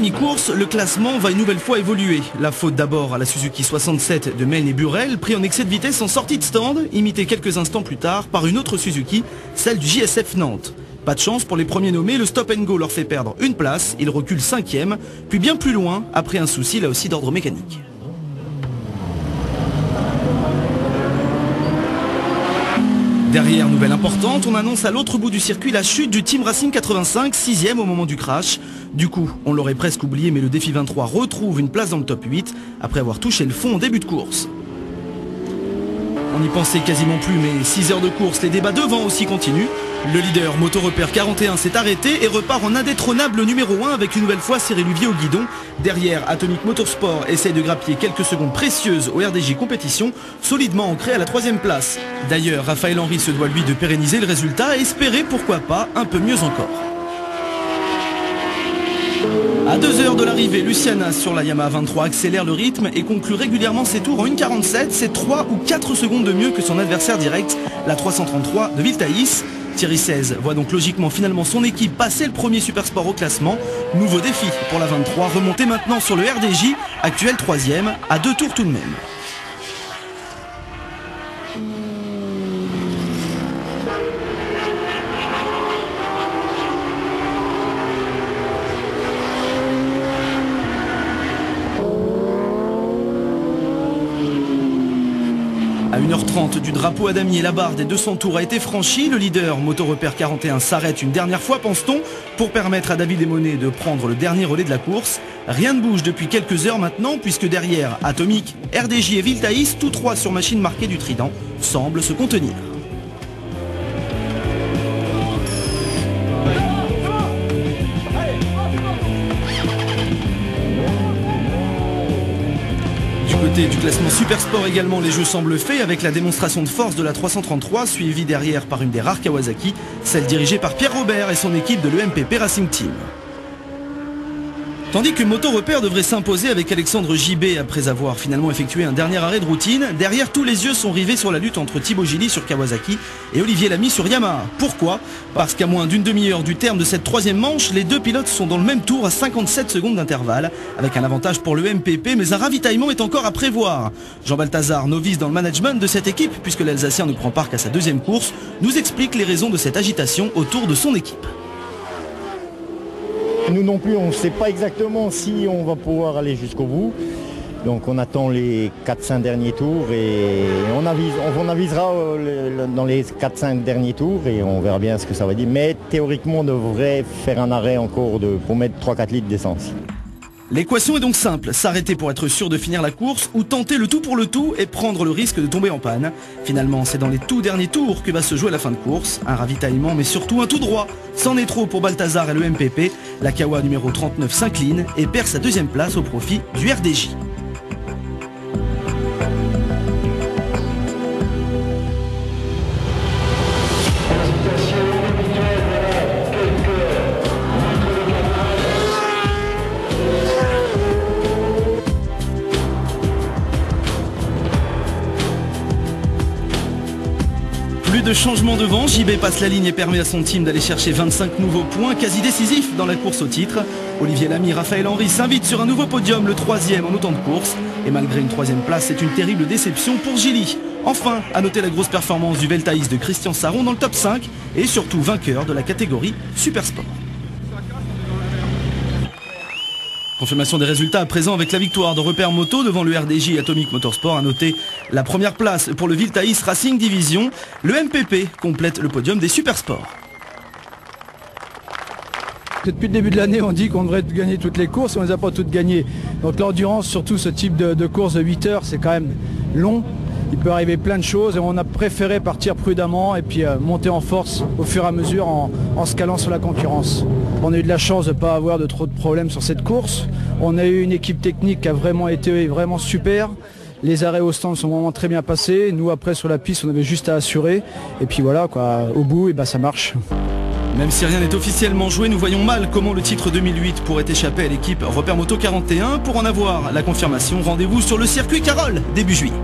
mi-course, le classement va une nouvelle fois évoluer. La faute d'abord à la Suzuki 67 de Maine et Burel, pris en excès de vitesse en sortie de stand, imité quelques instants plus tard par une autre Suzuki, celle du JSF Nantes. Pas de chance pour les premiers nommés, le stop and go leur fait perdre une place, ils reculent 5e, puis bien plus loin, après un souci là aussi d'ordre mécanique. Derrière, nouvelle importante, on annonce à l'autre bout du circuit la chute du Team Racing 85, 6e au moment du crash. Du coup, on l'aurait presque oublié, mais le défi 23 retrouve une place dans le top 8, après avoir touché le fond en début de course. On n'y pensait quasiment plus, mais 6 heures de course, les débats devant aussi continuent. Le leader Moto Repère 41 s'est arrêté et repart en indétrônable numéro 1 avec une nouvelle fois Cyril Huvier au guidon. Derrière, Atomic Motorsport essaye de grappiller quelques secondes précieuses au RDJ Compétition, solidement ancré à la 3e place. D'ailleurs, Raphaël Henry se doit lui de pérenniser le résultat et espérer, pourquoi pas, un peu mieux encore. À 2 heures de l'arrivée, Luciana sur la Yamaha 23 accélère le rythme et conclut régulièrement ses tours en 1,47. C'est 3 ou 4 secondes de mieux que son adversaire direct, la 333 de Viltaïs. Thierry 16 voit donc logiquement finalement son équipe passer le premier Supersport au classement. Nouveau défi pour la 23, remonter maintenant sur le RDJ, actuel 3e, à 2 tours tout de même. À 1h30 du drapeau à damier, la barre des 200 tours a été franchie. Le leader Moto Repère 41 s'arrête une dernière fois, pense-t-on, pour permettre à David Emonet de prendre le dernier relais de la course. Rien ne bouge depuis quelques heures maintenant, puisque derrière, Atomic, RDJ et Viltaïs, tous trois sur machine marquée du Trident, semblent se contenir. Du classement Supersport également, les jeux semblent faits avec la démonstration de force de la 333 suivie derrière par une des rares Kawasaki, celle dirigée par Pierre Robert et son équipe de l'EMPP Racing Team. Tandis que Moto Repère devrait s'imposer avec Alexandre JB après avoir finalement effectué un dernier arrêt de routine, derrière tous les yeux sont rivés sur la lutte entre Thibaut Gilly sur Kawasaki et Olivier Lamy sur Yamaha. Pourquoi? Parce qu'à moins d'une demi-heure du terme de cette 3e manche, les deux pilotes sont dans le même tour à 57 secondes d'intervalle, avec un avantage pour le MPP, mais un ravitaillement est encore à prévoir. Jean Balthazar, novice dans le management de cette équipe, puisque l'Alsacien ne prend part qu'à sa 2e course, nous explique les raisons de cette agitation autour de son équipe. Nous non plus, on ne sait pas exactement si on va pouvoir aller jusqu'au bout. Donc on attend les 4-5 derniers tours et on avisera dans les 4-5 derniers tours et on verra bien ce que ça va dire. Mais théoriquement, on devrait faire un arrêt encore pour mettre 3-4 litres d'essence. L'équation est donc simple, s'arrêter pour être sûr de finir la course ou tenter le tout pour le tout et prendre le risque de tomber en panne. Finalement, c'est dans les tout derniers tours que va se jouer la fin de course. Un ravitaillement mais surtout un tout droit. C'en est trop pour Balthazar et le MPP. La Kawa numéro 39 s'incline et perd sa 2e place au profit du RDJ. Plus de changement de vent, JB passe la ligne et permet à son team d'aller chercher 25 nouveaux points, quasi décisifs dans la course au titre. Olivier Lamy, Raphaël Henry s'invitent sur un nouveau podium, le 3e en autant de courses. Et malgré une 3e place, c'est une terrible déception pour Gilly. Enfin, à noter la grosse performance du Veltaïs de Christian Saron dans le top 5 et surtout vainqueur de la catégorie Supersport. Confirmation des résultats à présent avec la victoire de Repère Moto devant le RDJ et Atomic Motorsport. À noter la première place pour le Viltaïs Racing Division. Le MPP complète le podium des Supersports. Depuis le début de l'année, on dit qu'on devrait gagner toutes les courses et on ne les a pas toutes gagnées. Donc l'endurance, surtout ce type de course de 8 heures, c'est quand même long. Il peut arriver plein de choses et on a préféré partir prudemment et puis monter en force au fur et à mesure en se calant sur la concurrence. On a eu de la chance de ne pas avoir de trop de problèmes sur cette course. On a eu une équipe technique qui a vraiment été super. Les arrêts au stand sont vraiment très bien passés. Nous après sur la piste on avait juste à assurer. Et puis voilà quoi, au bout et ça marche. Même si rien n'est officiellement joué, nous voyons mal comment le titre 2008 pourrait échapper à l'équipe Repère Moto 41. Pour en avoir la confirmation, rendez-vous sur le circuit Carole début juillet.